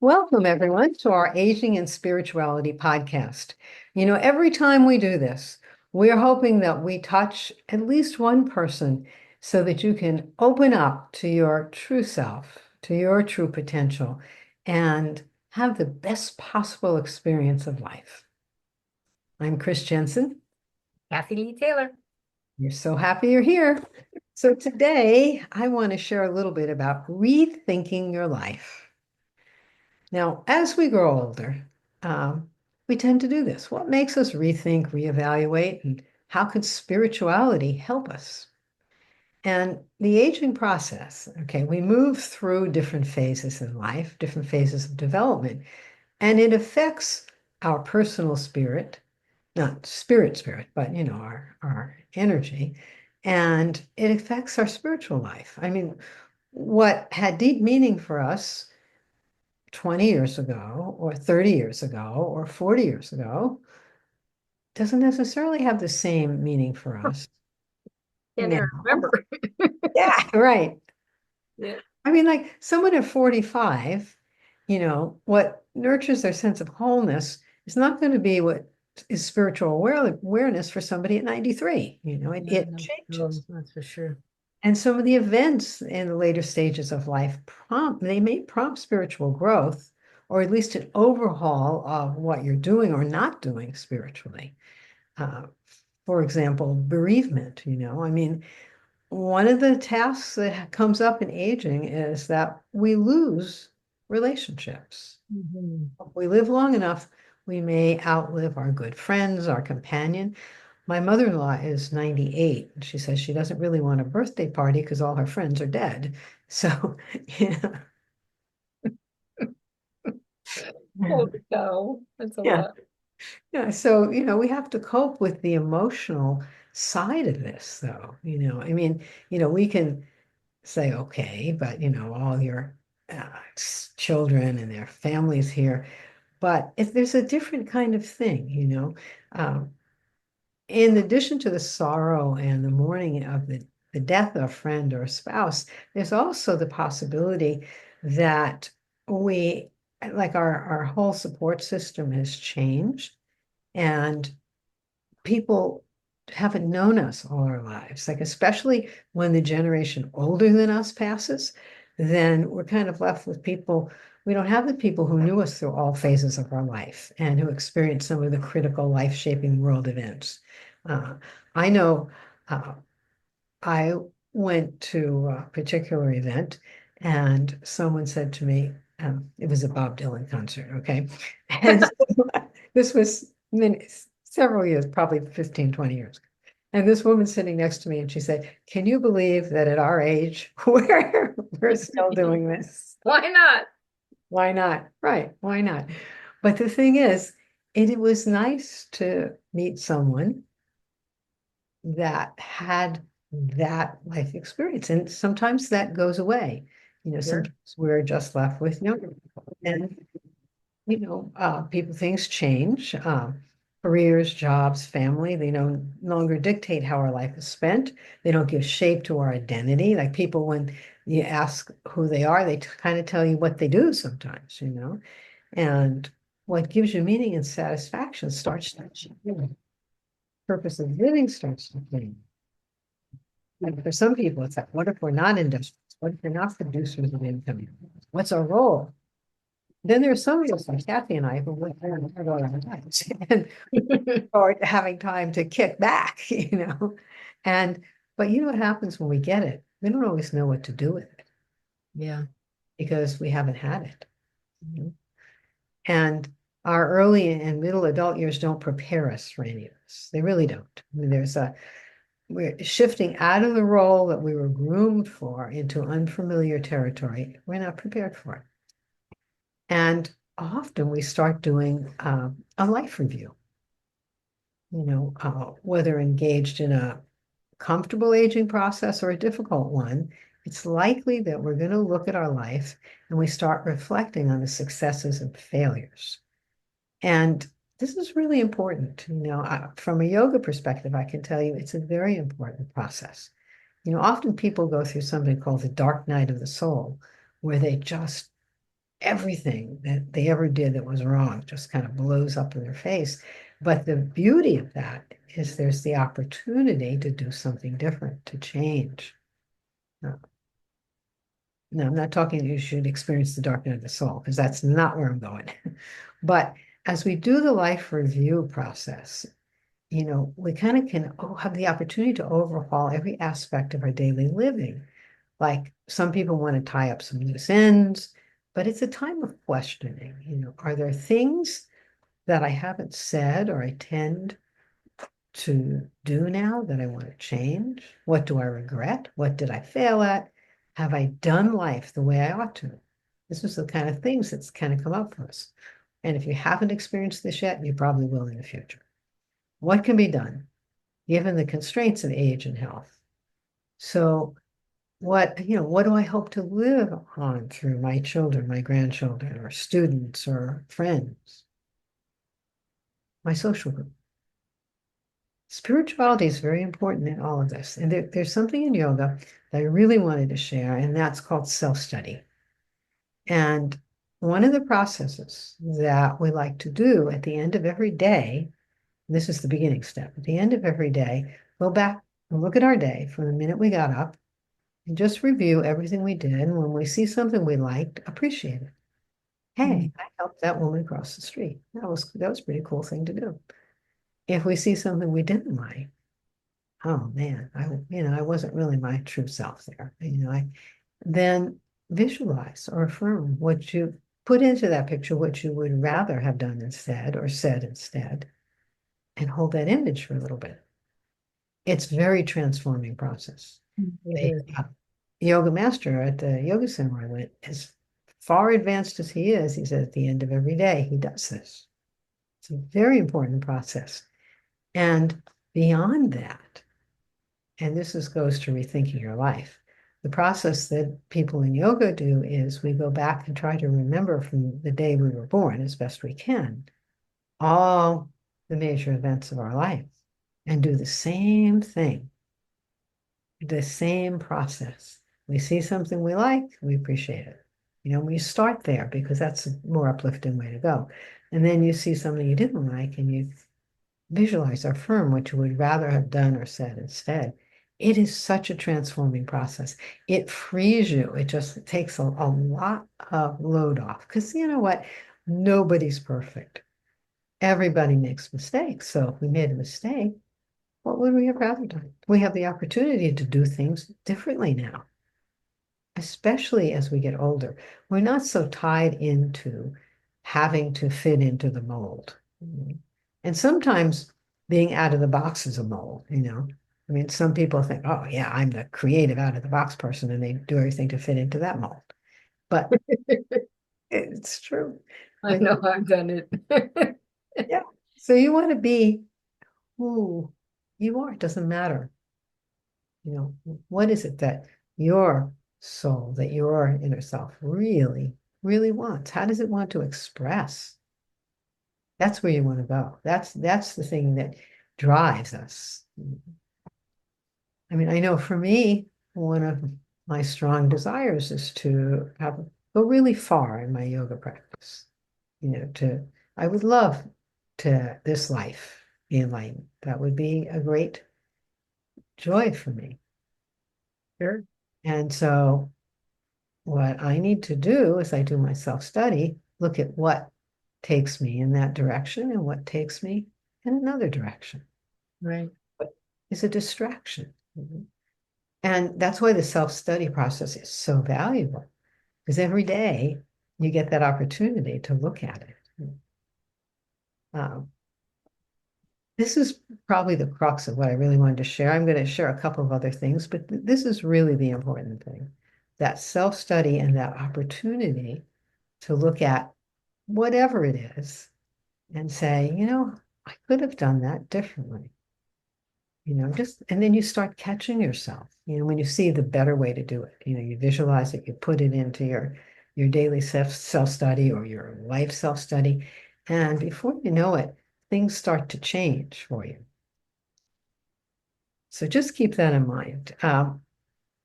Welcome, everyone, to our Aging and Spirituality podcast. Every time we do this, we're hoping that we touch at least one person so that you can open up to your true self, to your true potential, and have the best possible experience of life. I'm Chris Jensen. Kathy Lee Taylor. We're so happy you're here. So today, I want to share a little bit about rethinking your life. Now, as we grow older, we tend to do this. What makes us rethink, reevaluate, and how can spirituality help us? And the aging process, okay, we move through different phases in life, different phases of development, and it affects our personal spirit, not spirit, but our energy, and it affects our spiritual life. I mean, what had deep meaning for us 20 years ago or 30 years ago or 40 years ago doesn't necessarily have the same meaning for us Can't now. even remember. Yeah, right. Yeah. I mean, like someone at 45, what nurtures their sense of wholeness is not going to be what is spiritual awareness for somebody at 93. It No, changes. that's for sure. And some of the events in the later stages of life they may prompt spiritual growth, or at least an overhaul of what you're doing or not doing spiritually. Uh, for example, bereavement, I mean, one of the tasks that comes up in aging is that we lose relationships. Mhm. If we live long enough, we may outlive our good friends, our companion. My mother-in-law is 98. And she says she doesn't really want a birthday party because all her friends are dead. So, yeah. Holy cow, that's a Yeah. lot. Yeah. So, we have to cope with the emotional side of this, though. I mean, we can say, okay, but, all your children and their families here. But if there's a different kind of thing, um, in addition to the sorrow and the mourning of the death of a friend or a spouse, there's also the possibility that we, like our whole support system has changed and people haven't known us all our lives. Like, especially when the generation older than us passes, then we're kind of left with people. We don't have the people who knew us through all phases of our life and who experienced some of the critical life-shaping world events. Uh, I know uh, I went to a particular event and someone said to me, it was a Bob Dylan concert, okay? And so this was several years, probably 15, 20 years. And this woman sitting next to me, and she said, can you believe that at our age, we're still doing this? Why not? Why not? Right, why not? But the thing is, it was nice to meet someone that had that life experience. And sometimes that goes away. Sure. Sometimes we're just left with younger people. And, things change. Careers, jobs, family, they no longer dictate how our life is spent. They don't give shape to our identity. Like people, when you ask who they are, they kind of tell you what they do sometimes. And what gives you meaning and satisfaction starts to change. Purpose of living starts to change. And for some people, it's like, what if we're not industrious? What if we're not producers of income? What's our role? Then there's some of us like Kathy and I who went there and had all our lives and or having time to kick back. And but you know what happens when we get it? We don't always know what to do with it Yeah. because we haven't had it. And our early and middle adult years don't prepare us for any of this. They really don't. I mean, we're shifting out of the role that we were groomed for into unfamiliar territory. We're not prepared for it. And often we start doing a life review, whether engaged in a comfortable aging process or a difficult one. It's likely that we're going to look at our life and we start reflecting on the successes and failures. And this is really important. From a yoga perspective, I can tell you it's a very important process. Often people go through something called the dark night of the soul, where they just everything that they ever did that was wrong just kind of blows up in their face. But the beauty of that is there's the opportunity to do something different, to change. Uh, No, I'm not talking you should experience the dark night of the soul, because that's not where I'm going. But as we do the life review process, we kind of can have the opportunity to overhaul every aspect of our daily living. Like some people want to tie up some loose ends, but it's a time of questioning. Are there things that I haven't said or I tend to do now that I want to change? What do I regret? What did I fail at? Have I done life the way I ought to? This is the kind of things that's kind of come up for us. And if you haven't experienced this yet, you probably will in the future. What can be done given the constraints of age and health? So what do I hope to live on through my children, my grandchildren, or students or friends, my social group? Spirituality is very important in all of this. And there's something in yoga that I really wanted to share, and that's called self-study. And one of the processes that we like to do at the end of every day, and this is the beginning step, at the end of every day, go back and look at our day from the minute we got up and just review everything we did. And when we see something we liked, appreciate it. Hey, Mm. I helped that woman cross the street. That was a pretty cool thing to do. If we see something we didn't like, oh man, I wasn't really my true self there. I then visualize or affirm what you put into that picture, what you would rather have done instead or said instead, and hold that image for a little bit. It's very transforming process. It A is. yoga master at the yoga center I went, as far advanced as he is, he said at the end of every day, he does this. It's a very important process. And beyond that, and goes to rethinking your life. The process that people in yoga do is we go back and try to remember from the day we were born as best we can all the major events of our life and do the same thing, the same process. We see something we like, we appreciate it. We start there because that's a more uplifting way to go. And then you see something you didn't like and you visualize or affirm what you would rather have done or said instead. It is such a transforming process. It frees you. It just takes a lot of load off. Because you know what? Nobody's perfect. Everybody makes mistakes. So if we made a mistake, what would we have rather done? We have the opportunity to do things differently now, especially as we get older. We're not so tied into having to fit into the mold. And sometimes being out of the box is a mold. I mean, some people think, oh, yeah, I'm the creative out of the box person, and they do everything to fit into that mold. But it's true. I But know I've done it. yeah, so you want to be who you are. It doesn't matter. What is it that your soul, that your inner self really, really wants? How does it want to express? That's where you want to go. That's the thing that drives us. I mean, I know for me, one of my strong desires is to go really far in my yoga practice. I would love to this life be enlightened. That would be a great joy for me. Sure. And so what I need to do as I do my self-study, look at what takes me in that direction and what takes me in another direction. Right. What is a distraction? And that's why the self-study process is so valuable, because every day you get that opportunity to look at it. Um, this is probably the crux of what I really wanted to share. I'm going to share a couple of other things, but this is really the important thing. That self-study and that opportunity to look at whatever it is and say, I could have done that differently. And then you start catching yourself, when you see the better way to do it. You visualize it, you put it into your daily self-study or your life self-study. And before you know it, things start to change for you. So just keep that in mind.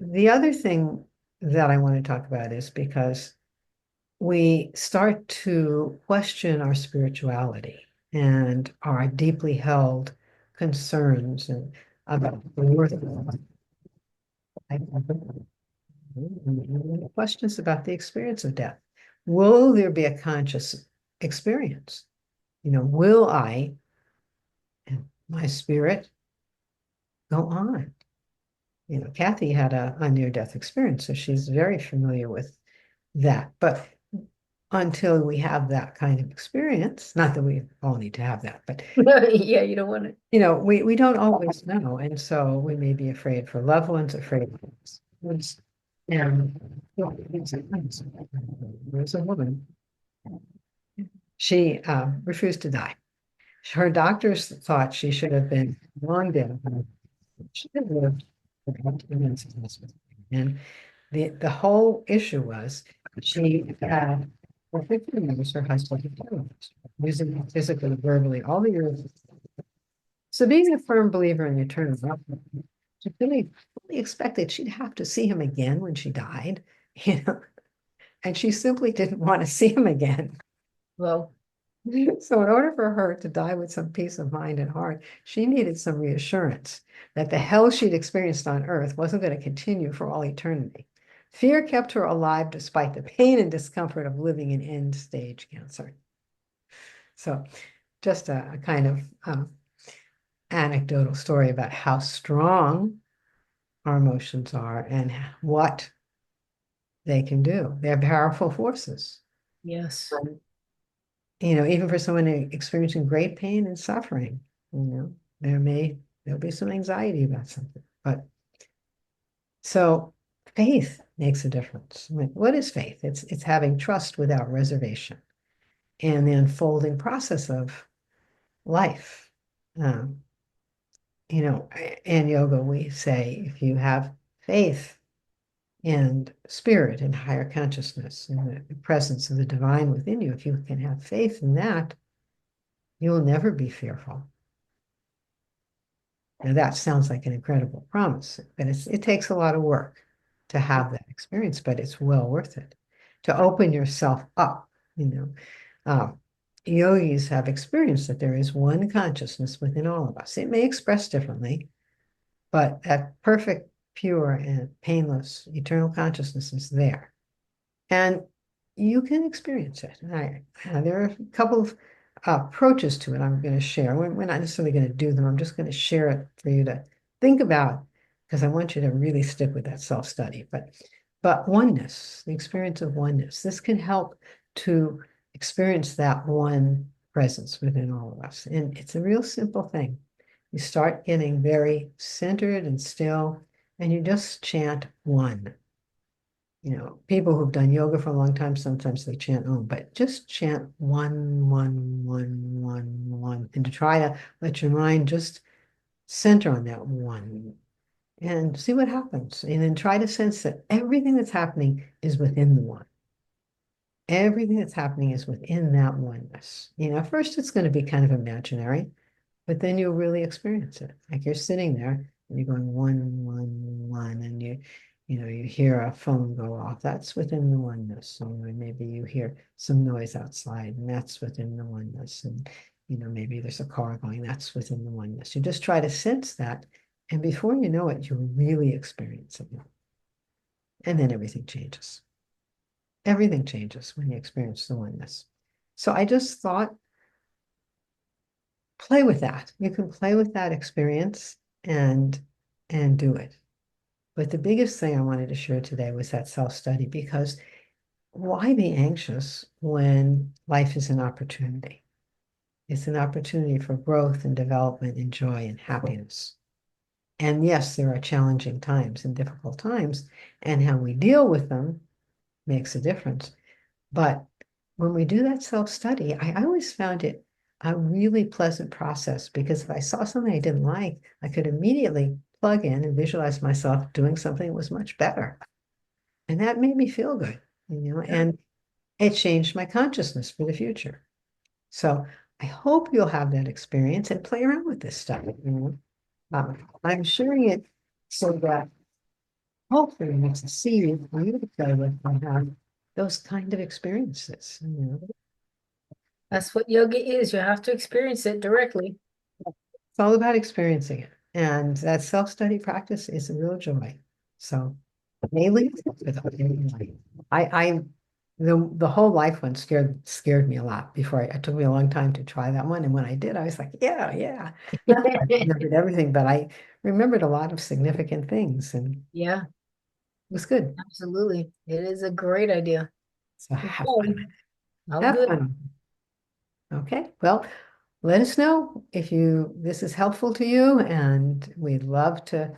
The other thing that I want to talk about is because we start to question our spirituality and our deeply held concerns and about the worth of life. And questions about the experience of death. Will there be a conscious experience? Will I and my spirit go on? Kathy had a near-death experience, so she's very familiar with that. But until we have that kind of experience, not that we all need to have that, but Yeah, you don't want it. we don't always know. And so we may be afraid for loved ones, afraid of ones. And there's a woman, she refused to die. Her doctors thought she should have been long dead. She had lived for about 2 minutes in the hospital. And the whole issue was she had for 15 years her husband had terrorized her, using her physically, verbally, all the years. So being a firm believer in the eternal love, she really fully expected she'd have to see him again when she died, and she simply didn't want to see him again. Well, So in order for her to die with some peace of mind and heart, she needed some reassurance that the hell she'd experienced on earth wasn't going to continue for all eternity. Fear kept her alive despite the pain and discomfort of living in end-stage cancer. So just a kind of anecdotal story about how strong our emotions are and what they can do. They're powerful forces. yes. Even for someone experiencing great pain and suffering, there'll be some anxiety about something. But so faith makes a difference. I mean, what is faith? It's having trust without reservation and the unfolding process of life. Um, in yoga, we say if you have faith and spirit and higher consciousness and the presence of the divine within you, if you can have faith in that, you will never be fearful. Now that sounds like an incredible promise, but it takes a lot of work to have that experience, but it's well worth it to open yourself up. You know, Yogis have experienced that there is one consciousness within all of us. It may express differently, but that perfect, pure, and painless eternal consciousness is there. And you can experience it. There are a couple of approaches to it I'm going to share. We're not necessarily going to do them. I'm just going to share it for you to think about because I want you to really stick with that self-study. But oneness, the experience of oneness, this can help to experience that one presence within all of us. And it's a real simple thing. You start getting very centered and still, and you just chant one. People who've done yoga for a long time, sometimes they chant Om, but just chant one, one, one, one, one, and to try to let your mind just center on that one and see what happens. And then try to sense that everything that's happening is within the one. Everything that's happening is within that oneness. First it's going to be kind of imaginary, but then you'll really experience it. Like you're sitting there and you're going one, one, one, and you hear a phone go off. That's within the oneness. Maybe you hear some noise outside, and that's within the oneness. And maybe there's a car going. That's within the oneness. You just try to sense that, and before you know it, you're really experiencing it. And then everything changes. Everything changes when you experience the oneness. So I just thought play with that. You can play with that experience and do it. But the biggest thing I wanted to share today was that self-study because why be anxious when life is an opportunity? It's an opportunity for growth and development and joy and happiness. And yes, there are challenging times and difficult times, and how we deal with them makes a difference. But when we do that self-study, I always found it a really pleasant process because if I saw something I didn't like, I could immediately plug in and visualize myself doing something that was much better. And that made me feel good, and it changed my consciousness for the future. So I hope you'll have that experience and play around with this stuff. I'm sharing it so that hopefully it's a seed for you to play with and have those kind of experiences, you know. That's what yoga is. You have to experience it directly. It's all about experiencing it. And that self-study practice is a real joy. So mainly with I the whole life one scared me a lot before it took me a long time to try that one. And when I did, I was like, yeah, yeah. Not that I remembered everything, but I remembered a lot of significant things and it Yeah, was good. absolutely. It is a great idea. So have fun Okay, with it. I'll Have do it. fun. Okay. Well, let us know if you this is helpful to you, and we'd love to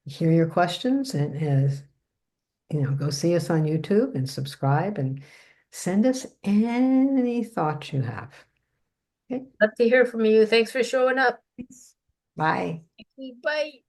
hear your questions and as go see us on YouTube and subscribe and send us any thoughts you have. Okay. Love to hear from you. Thanks for showing up. Bye. Bye.